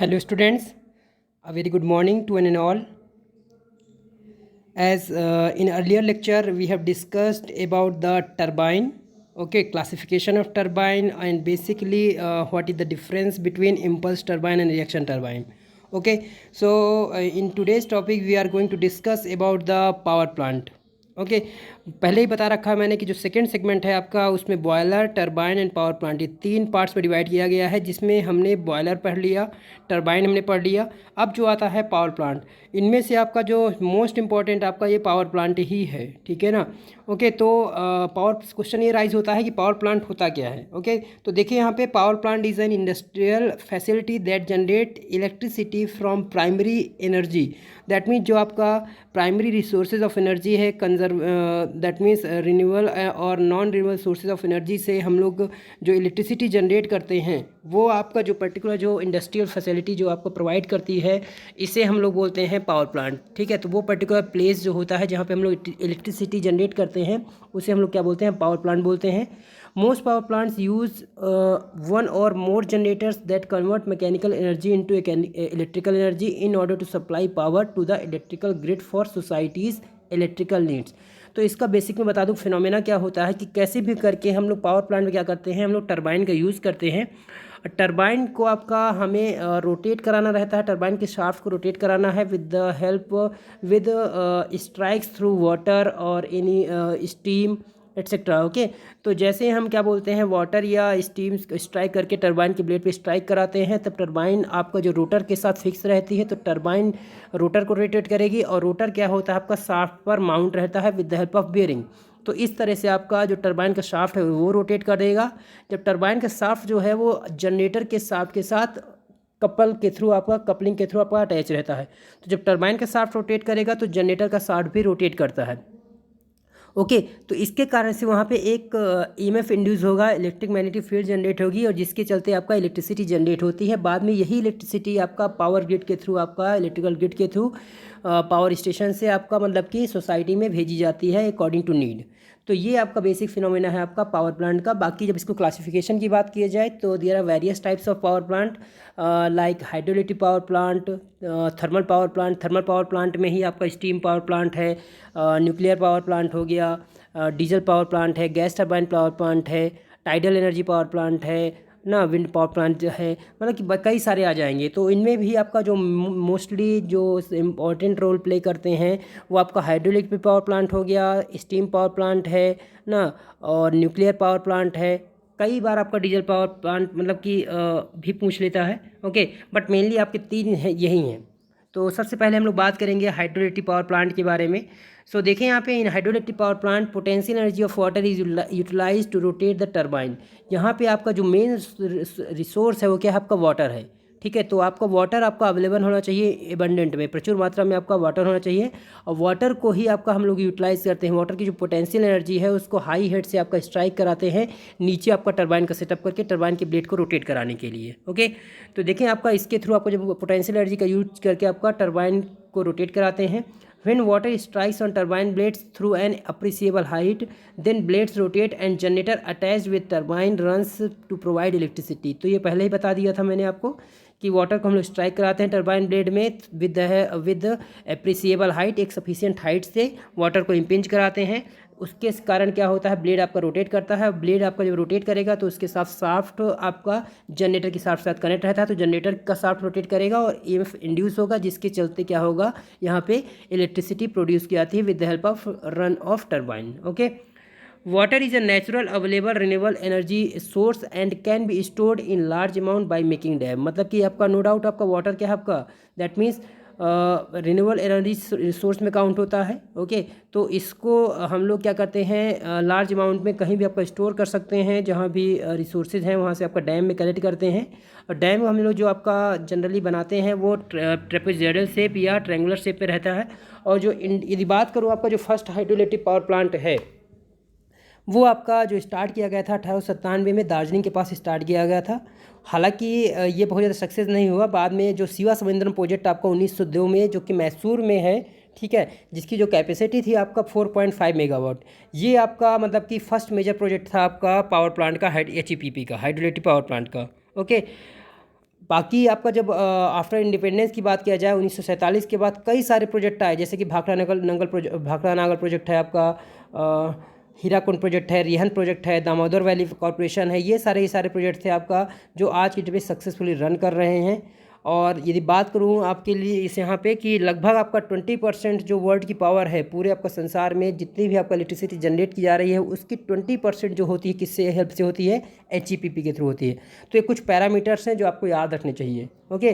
Hello students, a very good morning to one and all. As in earlier lecture we have discussed about the turbine, okay, classification of turbine and basically what is the difference between impulse turbine and reaction turbine. Okay, so in today's topic we are going to discuss about the power plant. Okay पहले ही बता रखा है मैंने कि जो second segment है आपका उसमें boiler turbine and power plant ये तीन पार्ट्स में डिवाइड किया गया है, जिसमें हमने बॉयलर पढ़ लिया, टरबाइन हमने पढ़ लिया। अब जो आता है पावर प्लांट, इनमें से आपका जो मोस्ट इम्पॉर्टेंट आपका ये पावर प्लांट ही है, ठीक है ना। ओके तो पावर क्वेश्चन ये राइज होता है कि पावर प्लांट होता क्या है। ओके तो देखिए यहाँ पे power plant is an industrial facility that generate electricity from primary energy. That means जो आपका प्राइमरी रिसोर्सेज ऑफ एनर्जी है दैट मीन्स रिन्यूएबल और non renewable sources of energy से हम लोग जो इलेक्ट्रिसिटी जनरेट करते हैं वो आपका जो पर्टिकुलर जो इंडस्ट्रियल फैसिलिटी जो आपको प्रोवाइड करती है इसे हम लोग बोलते हैं पावर प्लांट। ठीक है, तो वो पर्टिकुलर प्लेस जो होता है जहाँ पे हम लोग इलेक्ट्रिसिटी जनरेट करते हैं उसे हम लोग क्या बोलते हैं, पावर प्लांट बोलते हैं। Most power plants use one or more generators that convert mechanical energy into electrical energy in order to supply power to the electrical grid for society's electrical needs। तो इसका बेसिक में बता दूं phenomena क्या होता है कि कैसे भी करके हम लोग पावर प्लांट में क्या करते हैं, हम लोग टरबाइन का यूज़ करते हैं। टरबाइन को आपका हमें रोटेट कराना रहता है, टरबाइन के शाफ्ट को रोटेट कराना है with the help with strikes through water और एनी स्टीम एट्सेट्रा। ओके तो जैसे हम क्या बोलते हैं वाटर या स्टीम स्ट्राइक करके टरबाइन के ब्लेड पे स्ट्राइक कराते हैं तब टरबाइन आपका जो रोटर के साथ फिक्स रहती है, तो टरबाइन रोटर को रोटेट करेगी और रोटर क्या होता है आपका शाफ्ट पर माउंट रहता है with the help of bearing. तो इस तरह से आपका जो टरबाइन का शाफ्ट है वो रोटेट कर देगा। जब टरबाइन का शाफ्ट जो है वो जनरेटर के शाफ्ट के साथ कपल के थ्रू आपका कपलिंग के थ्रू आपका अटैच रहता है, तो जब टरबाइन का शाफ्ट रोटेट करेगा तो जनरेटर का शाफ्ट भी रोटेट करता है। ओके तो इसके कारण से वहाँ पे एक ईएमएफ इंड्यूस होगा, इलेक्ट्रिक मैग्नेटिक फील्ड जनरेट होगी और जिसके चलते आपका इलेक्ट्रिसिटी जनरेट होती है। बाद में यही इलेक्ट्रिसिटी आपका पावर ग्रिड के थ्रू आपका इलेक्ट्रिकल ग्रिड के थ्रू पावर स्टेशन से आपका मतलब कि सोसाइटी में भेजी जाती है अकॉर्डिंग टू नीड। तो ये आपका बेसिक फिनोमेना है आपका पावर प्लांट का। बाकी जब इसको क्लासिफिकेशन की बात की जाए तो there are various types of power plant like hydroelectric power plant, thermal power plant. Thermal power plant में ही आपका स्टीम पावर प्लांट है, न्यूक्लियर पावर प्लांट हो गया, डीजल पावर प्लांट है, गैस टरबाइन पावर प्लांट है, टाइडल एनर्जी पावर प्लांट है ना, विंड पावर प्लांट जो है, मतलब कि कई सारे आ जाएंगे। तो इनमें भी आपका जो मोस्टली जो इम्पोर्टेंट रोल प्ले करते हैं वो आपका हाइड्रोइलेक्ट्रिक पावर प्लांट हो गया, स्टीम पावर प्लांट है ना, और न्यूक्लियर पावर प्लांट है। कई बार आपका डीजल पावर प्लांट मतलब कि भी पूछ लेता है। ओके बट मेनली आपके तीन है यही हैं। तो सबसे पहले हम लोग बात करेंगे हाइड्रोइलेक्ट्रिक पावर प्लांट के बारे में। सो देखें यहाँ पे in hydroelectric power plant potential energy of water is utilize to rotate the turbine. यहाँ पे आपका जो मेन रिसोर्स है वो क्या है, आपका वाटर है। ठीक है, तो आपका वाटर आपका अवेलेबल होना चाहिए एबंडेंट में, प्रचुर मात्रा में आपका वाटर होना चाहिए और वाटर को ही आपका हम लोग यूटिलाइज करते हैं। वाटर की जो पोटेंशियल एनर्जी है उसको हाई हेड से आपका स्ट्राइक कराते हैं नीचे आपका टरबाइन का सेटअप करके टरबाइन के ब्लेड को रोटेट कराने के लिए। ओके तो देखें आपका इसके थ्रू आपको जब पोटेंशियल एनर्जी का यूज करके आपका टरबाइन को रोटेट कराते हैं। When water strikes on turbine blades through an appreciable height, then blades rotate and generator attached with turbine runs to provide electricity। तो ये पहले ही बता दिया था मैंने आपको कि वाटर को हम लोग स्ट्राइक कराते हैं टरबाइन ब्लेड में विद एप्रिसिएबल हाइट, एक सफिशिएंट हाइट से वाटर को इम्पिंज कराते हैं। उसके कारण क्या होता है, ब्लेड आपका रोटेट करता है। ब्लेड आपका जब रोटेट करेगा तो उसके साथ शाफ्ट आपका जनरेटर के साथ कनेक्ट रहता है, तो जनरेटर का शाफ्ट रोटेट करेगा और ईएमएफ इंड्यूस होगा, जिसके चलते क्या होगा, यहाँ पे इलेक्ट्रिसिटी प्रोड्यूस की जाती है with the help of run of turbine. Okay water is a natural available renewable energy source and can be stored in large amount by making dam. मतलब कि आपका नो डाउट आपका वाटर क्या है आपका, that means renewable energy resource में count होता है। ओके तो इसको हम लोग क्या करते हैं, लार्ज अमाउंट में कहीं भी आपका स्टोर कर सकते हैं, जहाँ भी रिसोर्सेज हैं वहाँ से आपका डैम में कलेक्ट करते हैं। और डैम हम लोग जो आपका जनरली बनाते हैं वो ट्रेपेजोइडल शेप या ट्रायंगुलर शेप पे रहता है। और जो यदि बात करूँ आपका जो फर्स्ट हाइड्रोइलेक्ट्रिक पावर प्लांट है वो आपका जो स्टार्ट किया गया था 1897 में दार्जिलिंग के पास स्टार्ट किया गया था। हालांकि ये बहुत ज़्यादा सक्सेस नहीं हुआ। बाद में जो शिवा समुद्रम प्रोजेक्ट आपका 1902 में जो कि मैसूर में है, ठीक है, जिसकी जो कैपेसिटी थी आपका 4.5 मेगावाट, ये आपका मतलब कि फर्स्ट मेजर प्रोजेक्ट था आपका पावर प्लांट का, HEPP का, हाइड्रोइलेक्ट्रिक पावर प्लांट का। ओके बाकी आपका जब आफ्टर इंडिपेंडेंस की बात किया जाए 1947 के बाद कई सारे प्रोजेक्ट आए, जैसे कि भाखड़ा नागल प्रोजेक्ट है आपका, हीराकुंड प्रोजेक्ट है, रिहन प्रोजेक्ट है, दामोदर वैली कॉरपोरेशन है। ये सारे प्रोजेक्ट थे आपका जो आज की डेट में सक्सेसफुली रन कर रहे हैं। और यदि बात करूँ आपके लिए इस यहाँ पे कि लगभग आपका 20% जो वर्ल्ड की पावर है पूरे आपका संसार में, जितनी भी आपका इलेक्ट्रिसिटी जनरेट की जा रही है उसकी 20% जो होती है किससे हेल्प से होती है, HEPP के थ्रू होती है। तो ये कुछ पैरामीटर्स हैं जो आपको याद रखने चाहिए। ओके,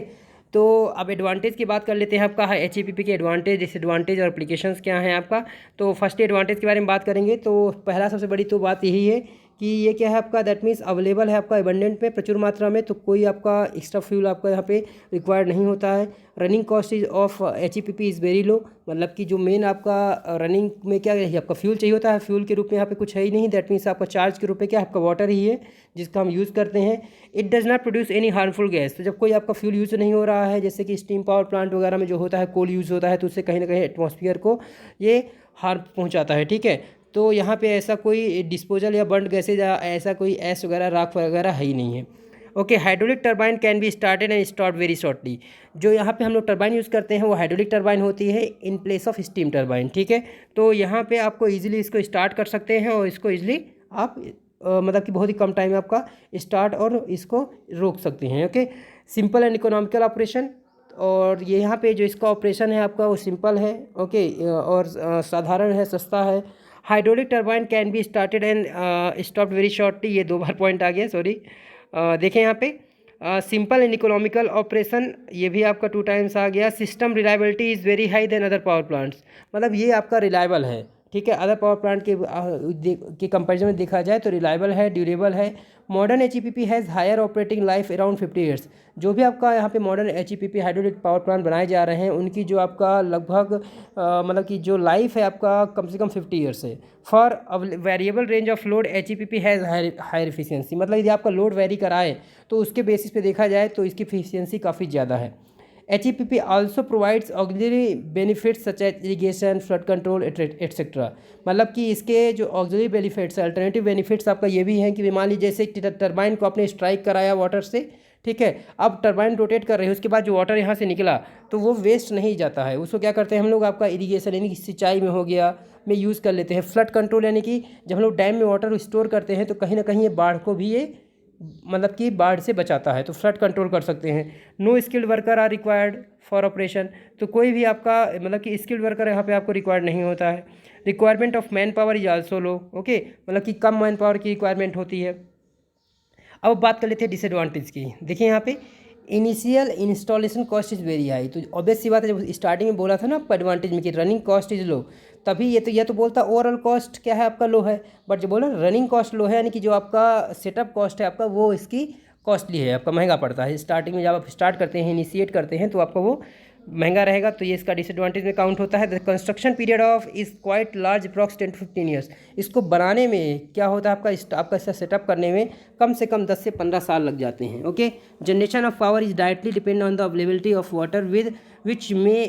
तो अब एडवांटेज की बात कर लेते हैं आपका HEPP के एडवांटेज, डिसएडवांटेज और एप्लीकेशंस क्या हैं आपका। तो फर्स्ट एडवांटेज के बारे में बात करेंगे तो पहला सबसे बड़ी तो बात यही है कि ये क्या है आपका, दैट मीन्स अवेलेबल है आपका एबंडेंट में, प्रचुर मात्रा में, तो कोई आपका एक्स्ट्रा फ्यूल आपका यहाँ पे रिक्वायर्ड नहीं होता है। Running cost is of HEPP is very low, मतलब कि जो मेन आपका रनिंग में क्या है आपका फ्यूल चाहिए होता है, फ्यूल के रूप में यहाँ पे कुछ है ही नहीं, दैट मीन्स आपका चार्ज के रूप में क्या आपका वाटर ही है जिसका हम यूज़ करते हैं। It does not produce any harmful gas, तो जब कोई आपका फ्यूल यूज़ नहीं हो रहा है, जैसे कि स्टीम पावर प्लांट वगैरह में जो होता है कोल यूज़ होता है, तो उससे कहीं ना कहीं एटमॉस्फेयर को ये हार्म पहुँचाता है। ठीक है, तो यहाँ पे ऐसा कोई डिस्पोजल या बर्न गैसेज या ऐसा कोई ऐश वगैरह राख वगैरह है ही नहीं है। Okay, hydraulic turbine can be started and stop very shortly. जो यहाँ पे हम लोग टरबाइन यूज़ करते हैं वो हाइड्रोलिक टरबाइन होती है in place of steam turbine. ठीक है, तो यहाँ पे आपको ईजिली इसको स्टार्ट कर सकते हैं और इसको ईजिली आप मतलब कि बहुत ही कम टाइम में आपका स्टार्ट और इसको रोक सकते हैं। Okay, simple and economical operation, और ये यहाँ पे जो इसका ऑपरेशन है आपका वो सिंपल है। ओके, और साधारण है, सस्ता है। Hydraulic turbine can be started and stopped very shortly, ये 2 बार पॉइंट आ गया, सॉरी। देखें यहाँ पे सिंपल एंड इकोनॉमिकल ऑपरेशन, ये भी आपका 2 टाइम्स आ गया। System reliability is very high then other power plants, मतलब ये आपका रिलायबल है। ठीक है, अदर पावर प्लांट के कंपेरिजन में देखा जाए तो रिलायबल है, ड्यूरेबल है। Modern HEPP has higher operating life around 50 years. जो भी आपका यहाँ पे modern HEPP hydraulic power plant बनाए जा रहे हैं उनकी जो आपका लगभग मतलब कि जो लाइफ है आपका कम से कम 50 ईयर्स है। For variable range of load HEPP has higher efficiency, मतलब यदि आपका लोड वेरी कराए तो उसके बेसिस पे देखा जाए तो इसकी एफिशिएंसी काफ़ी ज़्यादा है। HEPP also provides auxiliary benefits such as irrigation, flood control, etc. मतलब कि इसके जो auxiliary benefits, अल्टरनेटिव बेनिफिट्स आपका ये भी हैं कि मान लीजिए जैसे टरबाइन को आपने स्ट्राइक कराया वाटर से, ठीक है, अब टरबाइन रोटेट कर रही है, उसके बाद जो वाटर यहाँ से निकला तो वो वेस्ट नहीं जाता है, उसको क्या करते हैं हम लोग आपका इरीगेशन यानी कि सिंचाई में हो गया में यूज़ कर लेते हैं। फ्लड कंट्रोल यानी कि जब हम लोग डैम में वाटर स्टोर करते हैं तो कहीं ना कहीं ये बाढ़ को भी ये मतलब कि बाढ़ से बचाता है, तो फ्लड कंट्रोल कर सकते हैं। No skilled worker are required for operation, तो कोई भी आपका मतलब कि स्किल्ड वर्कर यहाँ पे आपको रिक्वायर्ड नहीं होता है। Requirement of man power is also low. Okay, मतलब कि कम मैन पावर की रिक्वायरमेंट होती है। अब बात कर लेते हैं डिसएडवांटेज की। देखिए यहाँ पे initial installation cost is very high, तो ऑब्वियस सी बात है, जब स्टार्टिंग में बोला था ना आपको एडवांटेज में कि रनिंग कॉस्ट इज़ लो, तभी ये तो बोलता ओवरऑल कॉस्ट क्या है आपका लो है, बट जो बोला रनिंग कॉस्ट लो है यानी कि जो आपका सेटअप कॉस्ट है आपका वो इसकी कॉस्टली है, आपका महंगा पड़ता है। स्टार्टिंग में जब आप स्टार्ट करते हैं, इनिशिएट करते हैं तो आपका वो महंगा रहेगा, तो ये इसका डिसएडवांटेज में काउंट होता है। The construction period of is quite large, approx 10 to 15 years. इसको बनाने में क्या होता है आपका इसका सेटअप करने में कम से कम 10 से 15 साल लग जाते हैं। Okay, generation of power is directly depend on the availability of water with which may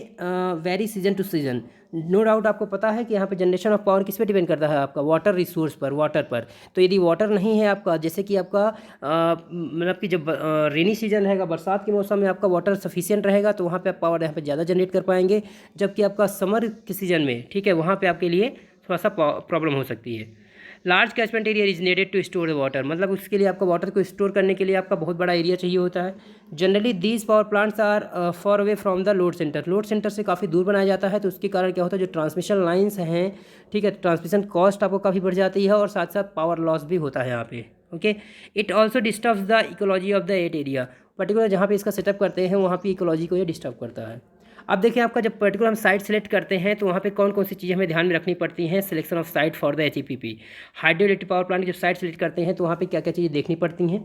vary season to season. No doubt आपको पता है कि यहाँ पे जनरेशन ऑफ पावर किस पे डिपेंड करता है आपका वाटर रिसोर्स पर, वाटर पर। तो यदि वाटर नहीं है आपका, जैसे कि आपका मतलब कि जब रेनी सीजन रहेगा, बरसात के मौसम में आपका वाटर सफिशिएंट रहेगा तो वहाँ पे आप पावर यहाँ पे ज़्यादा जनरेट कर पाएंगे, जबकि आपका समर के सीजन में, ठीक है, वहाँ पे आपके लिए थोड़ा सा प्रॉब्लम हो सकती है। Large catchment area is needed to store water, मतलब उसके लिए आपका वाटर को स्टोर करने के लिए आपका बहुत बड़ा एरिया चाहिए होता है। Generally these power plants are far away from the load centre, load centre से काफ़ी दूर बनाया जाता है, तो उसके कारण क्या होता है जो ट्रांसमिशन लाइन्स हैं, ठीक है, ट्रांसमिशन कॉस्ट आपको काफ़ी बढ़ जाती है और साथ साथ पावर लॉस भी होता है यहाँ पे। Okay, it also disturbs the ecology of the at area, particular जहाँ पे इसका सेटअप करते हैं वहाँ पे इकोलॉजी को ये डिस्टर्ब करता है। अब देखिए आपका जब पर्टिकुलर हम साइट सेलेक्ट करते हैं तो वहाँ पे कौन कौन सी चीज़ें हमें ध्यान में रखनी पड़ती हैं। Selection of site for the HEPP, hydro electric power plant की जब साइट सेलेक्ट करते हैं तो वहाँ पे क्या क्या चीज़ें देखनी पड़ती हैं।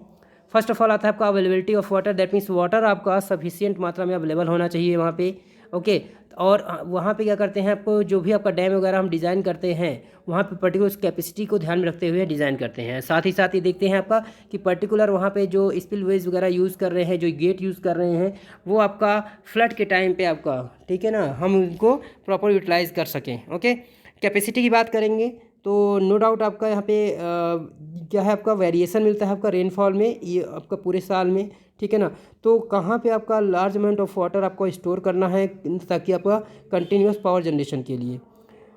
फर्स्ट ऑफ ऑल आता है आपका availability of water, that means water आपका सफिशिएंट मात्रा में अवेलेबल होना चाहिए वहाँ पे। ओके, और वहाँ पे क्या करते हैं, आपको जो भी आपका डैम वगैरह हम डिज़ाइन करते हैं वहाँ पे पर्टिकुलर उस कैपेसिटी को ध्यान में रखते हुए डिज़ाइन करते हैं। साथ ही साथ ये देखते हैं आपका कि पर्टिकुलर वहाँ पे जो स्पिलवेज वगैरह यूज़ कर रहे हैं, जो गेट यूज़ कर रहे हैं, वो आपका फ्लड के टाइम पे आपका, ठीक है ना, हम उनको प्रॉपर यूटिलाइज़ कर सकें। ओके, कैपेसिटी की बात करेंगे तो नो डाउट आपका यहाँ पे क्या है, आपका वेरिएशन मिलता है आपका रेनफॉल में, ये आपका पूरे साल में, ठीक है ना। तो कहाँ पे आपका लार्ज अमाउंट ऑफ वाटर आपको स्टोर करना है ताकि आपका कंटिन्यूस पावर जनरेशन के लिए।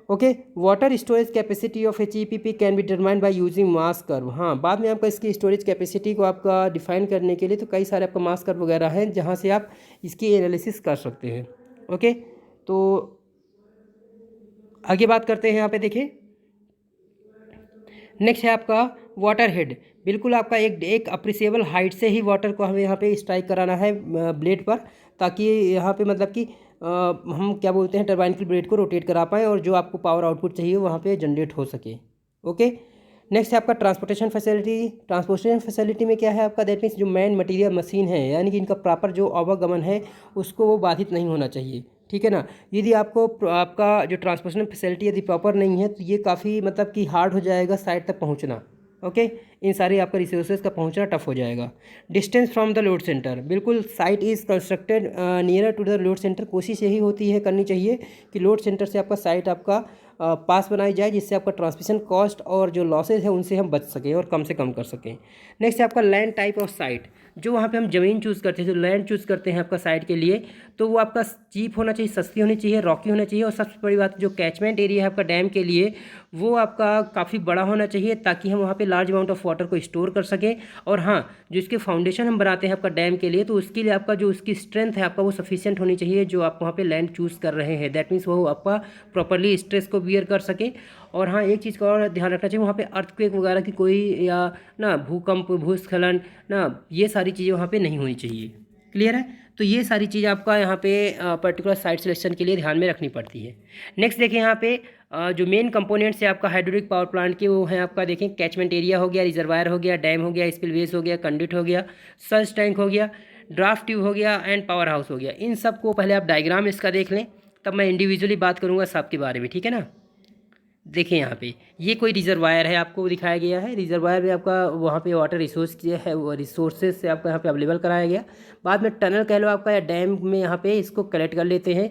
Okay, water storage capacity of HEPP can be determined by using mass curve. हाँ, बाद में आपका इसकी स्टोरेज कैपेसिटी को आपका डिफाइन करने के लिए तो कई सारे आपका मास कर्व वगैरह हैं जहाँ से आप इसकी एनालिसिस कर सकते हैं। ओके, तो आगे बात करते हैं। यहाँ पे देखिए, नेक्स्ट है आपका वाटर हेड। बिल्कुल आपका एक अप्रिसिएबल हाइट से ही वाटर को हमें यहाँ पे स्ट्राइक कराना है ब्लेड पर, ताकि यहाँ पे मतलब कि हम क्या बोलते हैं टरबाइन की ब्लेड को रोटेट करा पाएँ और जो आपको पावर आउटपुट चाहिए वहाँ पे जनरेट हो सके। ओके, नेक्स्ट है आपका ट्रांसपोर्टेशन फैसिलिटी। ट्रांसपोर्टेशन फैसिलिटी में क्या है आपका, दैट मीन्स जो मैन मटेरियल मशीन है यानी कि इनका प्रॉपर जो आवागमन है उसको वो बाधित नहीं होना चाहिए। ठीक है ना। यदि आपको आपका जो ट्रांसपोर्टेशन फैसिलिटी यदि प्रॉपर नहीं है तो ये काफ़ी मतलब कि हार्ड हो जाएगा साइट तक पहुंचना। ओके, इन सारे आपका रिसोर्सेज का पहुंचना टफ हो जाएगा। Distance from the load centre, बिल्कुल site is constructed nearer to the load centre. कोशिश यही होती है करनी चाहिए कि लोड सेंटर से आपका साइट आपका पास बनाई जाए, जिससे आपका ट्रांसमिशन कॉस्ट और जो लॉसेज है उनसे हम बच सकें और कम से कम कर सकें। नेक्स्ट है आपका लैंड टाइप ऑफ साइट। जो वहाँ पे हम ज़मीन चूज़ करते हैं, जो लैंड चूज़ करते हैं आपका साइट के लिए, तो वो आपका चीप होना चाहिए, सस्ती होनी चाहिए, रॉकी होना चाहिए, और सबसे बड़ी बात जो कैचमेंट एरिया है आपका डैम के लिए वो आपका काफ़ी बड़ा होना चाहिए ताकि हम वहाँ पे लार्ज अमाउंट ऑफ वाटर को स्टोर कर सकें। और हाँ, जो इसके फाउंडेशन हम बनाते हैं आपका डैम के लिए, तो उसके लिए आपका जो उसकी स्ट्रेंथ है आपका वो सफिशिएंट होनी चाहिए जो आप वहाँ पे लैंड चूज़ कर रहे हैं। दैट मीन्स वो आपका प्रॉपरली स्ट्रेस को बियर कर सके। और हाँ, एक चीज़ का और ध्यान रखना चाहिए, वहाँ पे अर्थक्वेक वगैरह की कोई या ना भूकंप भूस्खलन ना ये सारी चीज़ें वहाँ पे नहीं होनी चाहिए। क्लियर है। तो ये सारी चीज़ आपका यहाँ पे पर्टिकुलर साइट सिलेक्शन के लिए ध्यान में रखनी पड़ती है। नेक्स्ट देखिए यहाँ पे जो मेन कंपोनेंट्स है आपका हाइड्रोलिक पावर प्लांट के, वो है आपका देखें कैचमेंट एरिया हो गया, रिजर्वायर हो गया, डैम हो गया, स्पिलवेज हो गया, कंडक्ट हो गया, सर्ज टैंक हो गया, ड्राफ्ट ट्यूब हो गया एंड पावर हाउस हो गया। इन सब को पहले आप डायग्राम इसका देख लें, तब मैं इंडिविजुअली बात करूँगा सब के बारे में। ठीक है ना। देखिए यहाँ पे ये कोई रिजर्वायर है आपको दिखाया गया है। रिजर्वायर में आपका वहाँ पे वाटर रिसोर्स जो है वो रिसोर्सेज से आपका यहाँ पे अवेलेबल कराया गया। बाद में टनल कह लो आपका या डैम में यहाँ पे इसको कलेक्ट कर लेते हैं।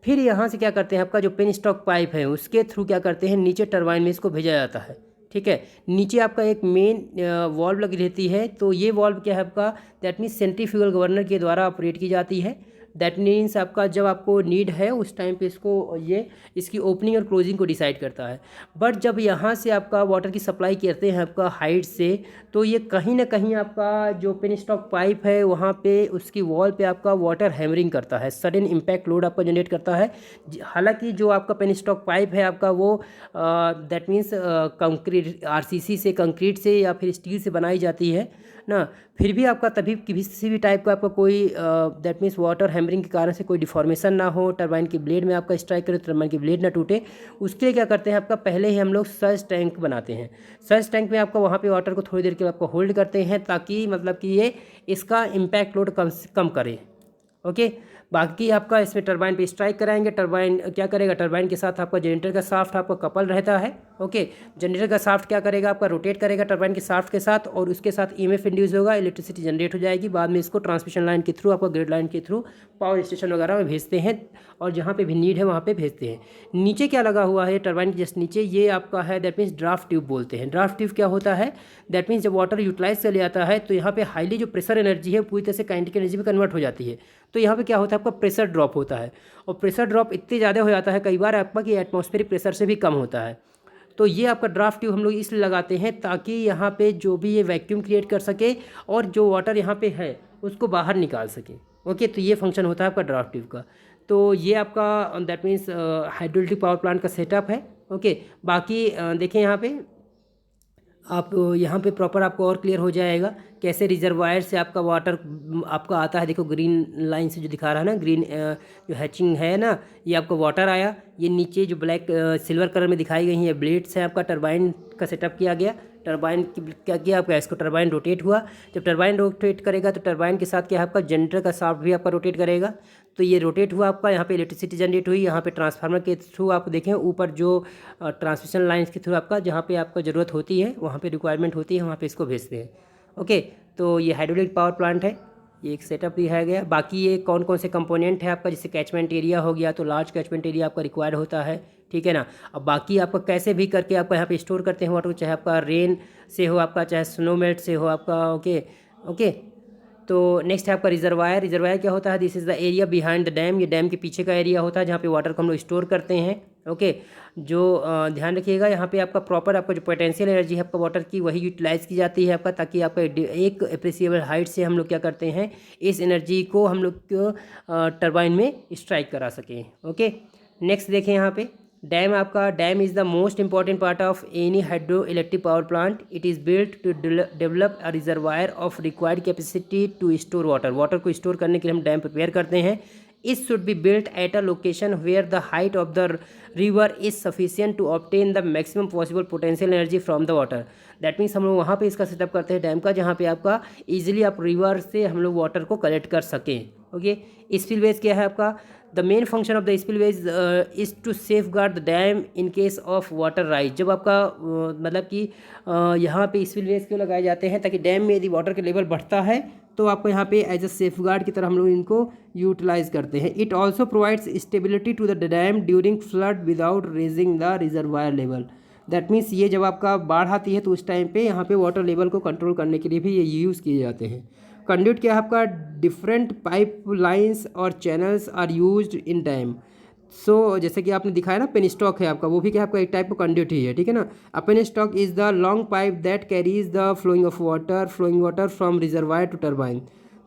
फिर यहाँ से क्या करते हैं, आपका जो पेन स्टॉक पाइप है उसके थ्रू क्या करते हैं, नीचे टरबाइन में इसको भेजा जाता है। ठीक है। नीचे आपका एक मेन वॉल्व लगी रहती है, तो ये वॉल्व क्या है आपका, दैट मीन्स सेंट्रीफ्यूगल गवर्नर के द्वारा ऑपरेट की जाती है। दैट मीन्स आपका जब आपको नीड है उस टाइम पे इसको ये इसकी ओपनिंग और क्लोजिंग को डिसाइड करता है। बट जब यहाँ से आपका वाटर की सप्लाई करते हैं आपका हाइट से, तो ये कहीं ना कहीं आपका जो पेन स्टॉक पाइप है वहाँ पे उसकी वॉल पे आपका वाटर हैमरिंग करता है, सडन इम्पैक्ट लोड आपका जनरेट करता है। हालांकि जो आपका पेन स्टॉक पाइप है आपका वो दैट मीन्स कंक्रीट RCC से, कंक्रीट से या फिर स्टील से बनाई जाती है ना, फिर भी आपका तभी किसी भी टाइप का आपका कोई दैट मीन्स वाटर हैमरिंग के कारण से कोई डिफॉर्मेशन ना हो, टरबाइन की ब्लेड में आपका स्ट्राइक करे, टरबाइन की ब्लेड ना टूटे, उसके लिए क्या करते हैं आपका पहले ही हम लोग सर्ज टैंक बनाते हैं। सर्ज टैंक में आपका वहाँ पे वाटर को थोड़ी देर के लिए आपको होल्ड करते हैं ताकि मतलब कि ये इसका इम्पैक्ट लोड कम करे। ओके। बाकी आपका इसमें टरबाइन पे स्ट्राइक कराएंगे। टरबाइन क्या करेगा, टरबाइन के साथ आपका जनरेटर का शाफ्ट आपका कपल रहता है। ओके। जनरेटर का शाफ्ट क्या करेगा, आपका रोटेट करेगा टरबाइन के शाफ्ट के साथ, और उसके साथ EMF इंड्यूस होगा, इलेक्ट्रिसिटी जनरेट हो जाएगी। बाद में इसको ट्रांसमिशन लाइन के थ्रू आपका ग्रिड लाइन के थ्रू पावर स्टेशन वगैरह में भेजते हैं, और जहाँ पे भी नीड है वहाँ पे भेजते हैं। नीचे क्या लगा हुआ है टरबाइन के जस्ट नीचे, ये आपका है दैट मीन्स ड्राफ्ट ट्यूब बोलते हैं। ड्राफ्ट ट्यूब क्या होता है, दैट मीन्स जब वाटर यूटिलाइज चले जाता है तो यहाँ पे हाईली जो प्रेशर एनर्जी है पूरी तरह से काइनेटिक एनर्जी में कन्वर्ट हो जाती है। तो यहाँ पे क्या होता है, आपका प्रेशर ड्रॉप होता है, और प्रेशर ड्रॉप इतने ज़्यादा हो जाता है कई बार आपका कि एटमॉस्फेरिक प्रेशर से भी कम होता है। तो ये आपका ड्राफ्ट ट्यूब हम लोग इसलिए लगाते हैं ताकि यहाँ पे जो भी ये वैक्यूम क्रिएट कर सके और जो वाटर यहाँ पे है उसको बाहर निकाल सके। ओके। तो ये फंक्शन होता है आपका ड्राफ्ट ट्यूब का। तो ये आपका that means hydraulic power plant का सेटअप है। ओके। बाकी देखें यहाँ पे आप यहाँ पे प्रॉपर आपको और क्लियर हो जाएगा कैसे रिजर्वायर से आपका वाटर आपका आता है। देखो ग्रीन लाइन से जो दिखा रहा है ना, ग्रीन जो हैचिंग है ना, ये आपका वाटर आया। ये नीचे जो ब्लैक सिल्वर कलर में दिखाई गई है ब्लेड्स है आपका टरबाइन का सेटअप किया गया। टरबाइन की क्या किया आपका, इसको टरबाइन रोटेट हुआ। जब टरबाइन रोटेट करेगा तो टरबाइन के साथ क्या है आपका जनरेटर का शाफ्ट भी आपका रोटेट करेगा। तो ये रोटेट हुआ आपका, यहाँ पे इलेक्ट्रिसिटी जनरेट हुई। यहाँ पे ट्रांसफार्मर के थ्रू आप देखें ऊपर जो ट्रांसमिशन लाइन्स के थ्रू आपका जहाँ पे आपका ज़रूरत होती है, वहाँ पे रिक्वायरमेंट होती है, वहाँ पे इसको भेजते हैं। ओके। तो ये हाइड्रोलिक पावर प्लांट है, ये एक सेटअप दिखाया गया। बाकी ये कौन कौन से कंपोनेंट है आपका, जैसे कैचमेंट एरिया हो गया, तो लार्ज कैचमेंट एरिया आपका रिक्वायर्ड होता है। ठीक है ना। अब बाकी आपका कैसे भी करके आपका यहाँ पे स्टोर करते हैं वाटर, चाहे आपका रेन से हो आपका, चाहे स्नो मेल्ट से हो आपका। ओके। ओके। तो नेक्स्ट है आपका रिजर्वायर। रिजर्वायर क्या होता है? This is the area behind the dam. ये डैम के पीछे का एरिया होता है जहाँ पे वाटर को हम लोग स्टोर करते हैं। ओके, जो ध्यान रखिएगा यहाँ पे आपका प्रॉपर आपका जो पोटेंशियल एनर्जी है आपका वाटर की, वही यूटिलाइज़ की जाती है आपका, ताकि आपका एक अप्रिसिएबल हाइट से हम लोग क्या करते हैं, इस एनर्जी को हम लोग टरबाइन में स्ट्राइक करा सकें। ओके, नेक्स्ट देखें यहाँ पे डैम। आपका dam is the most important part of any hydro electric power plant. It is built to develop a reservoir of required capacity to store water. Water को स्टोर करने के लिए हम डैम प्रिपेयर करते हैं। It should be built at a location where the height of the river is sufficient to obtain the maximum possible potential energy from the water. That means हम लोग वहाँ पे इसका सेटअप करते हैं डैम का, जहाँ पे आपका ईजिली आप रिवर से हम लोग वाटर को कलेक्ट कर सकें। ओके, स्पिलवेज क्या है आपका? The main function of the spillways is to safeguard the dam in case of water rise. जब आपका मतलब कि यहाँ पे स्पिलवेज क्यों लगाए जाते हैं? ताकि डैम में यदि वाटर का लेवल बढ़ता है तो आपको यहाँ पे एज अ सेफ गार्ड की तरह हम लोग इनको यूटिलाइज करते हैं। It also provides stability to the dam during flood without raising the reservoir level. That means ये जब आपका बाढ़ आती है तो उस टाइम पे यहाँ पे वाटर लेवल को कंट्रोल करने के लिए भी ये यूज़ किए जाते हैं। कंड्यूट क्या है आपका? डिफरेंट पाइप लाइन्स और channels are used in dam. So जैसे कि आपने दिखाया ना, पेनस्टॉक है आपका, वो भी क्या आपका एक टाइप का कंड्यूट ही है, ठीक है ना। A penstock is the long pipe that carries the flowing water from reservoir to turbine.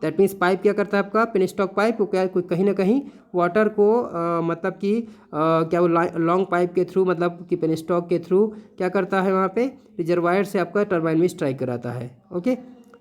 That means pipe क्या करता है आपका? पेनस्टॉक पाइप को क्या कहीं ना कहीं वाटर को मतलब कि क्या वो लॉन्ग पाइप के थ्रू, मतलब कि पेनस्टॉक के थ्रू क्या करता है, वहाँ पे रिजर्वायर से आपका टरबाइन में स्ट्राइक कराता है। ओके,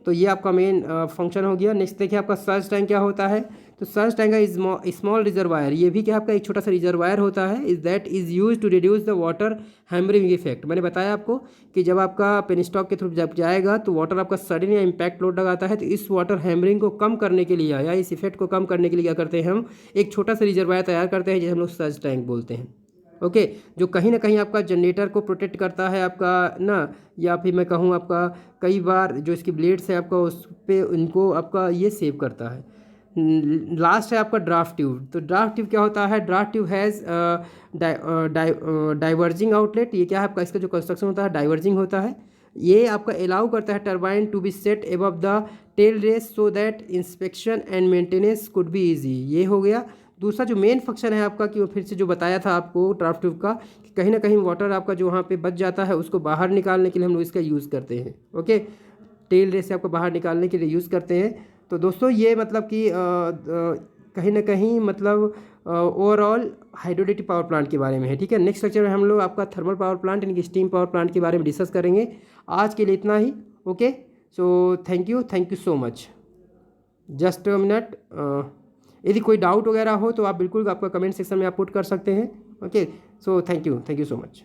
तो ये आपका मेन फंक्शन हो गया। नेक्स्ट देखिए आपका सर्ज टैंक क्या होता है? तो सर्ज टैंक का स्मॉल रिजर्वायर, ये भी क्या आपका एक छोटा सा रिजर्वायर होता है। Is that is use to reduce the water hammering effect. मैंने बताया आपको कि जब आपका पेनस्टॉक के थ्रू जब जाएगा तो वाटर आपका सडन या इम्पैक्ट लोड लगाता है, तो इस वाटर हैमरिंग को कम करने के लिए या इस इफेक्ट को कम करने के लिए क्या करते हैं, हम एक छोटा सा रिजर्वायर तैयार करते हैं जिसे हम लोग सर्ज टैंक बोलते हैं। ओके, जो कहीं ना कहीं आपका जनरेटर को प्रोटेक्ट करता है आपका ना, या फिर मैं कहूँ आपका कई बार जो इसकी ब्लेड्स है आपका उस पर इनको आपका ये सेव करता है। लास्ट है आपका ड्राफ्ट ट्यूब। तो ड्राफ्ट ट्यूब क्या होता है? Draft tube has diverging outlet. ये क्या है आपका? इसका जो कंस्ट्रक्शन होता है डाइवर्जिंग होता है। ये आपका अलाउ करता है turbine to be set above the tail race so that inspection and maintenance could be easy. ये हो गया। दूसरा जो मेन फंक्शन है आपका, कि वो फिर से जो बताया था आपको ड्राफ्ट ट्यूब का, कि कहीं ना कहीं वाटर आपका जो वहाँ पे बच जाता है उसको बाहर निकालने के लिए हम लोग इसका यूज़ करते हैं। ओके, टेल रेस से आपको बाहर निकालने के लिए यूज़ करते हैं। तो दोस्तों ये मतलब कि कहीं ना कहीं मतलब ओवरऑल हाइड्रोइलेक्ट्रिक पावर प्लांट के बारे में है, ठीक है। नेक्स्ट लेक्चर में हम लोग आपका थर्मल पावर प्लांट यानी कि स्टीम पावर प्लांट के बारे में डिस्कस करेंगे। आज के लिए इतना ही। Okay, so thank you so much. Just a minute, यदि कोई डाउट वगैरह हो तो आप बिल्कुल आपका कमेंट सेक्शन में आप पुट कर सकते हैं। Okay, so thank you so much.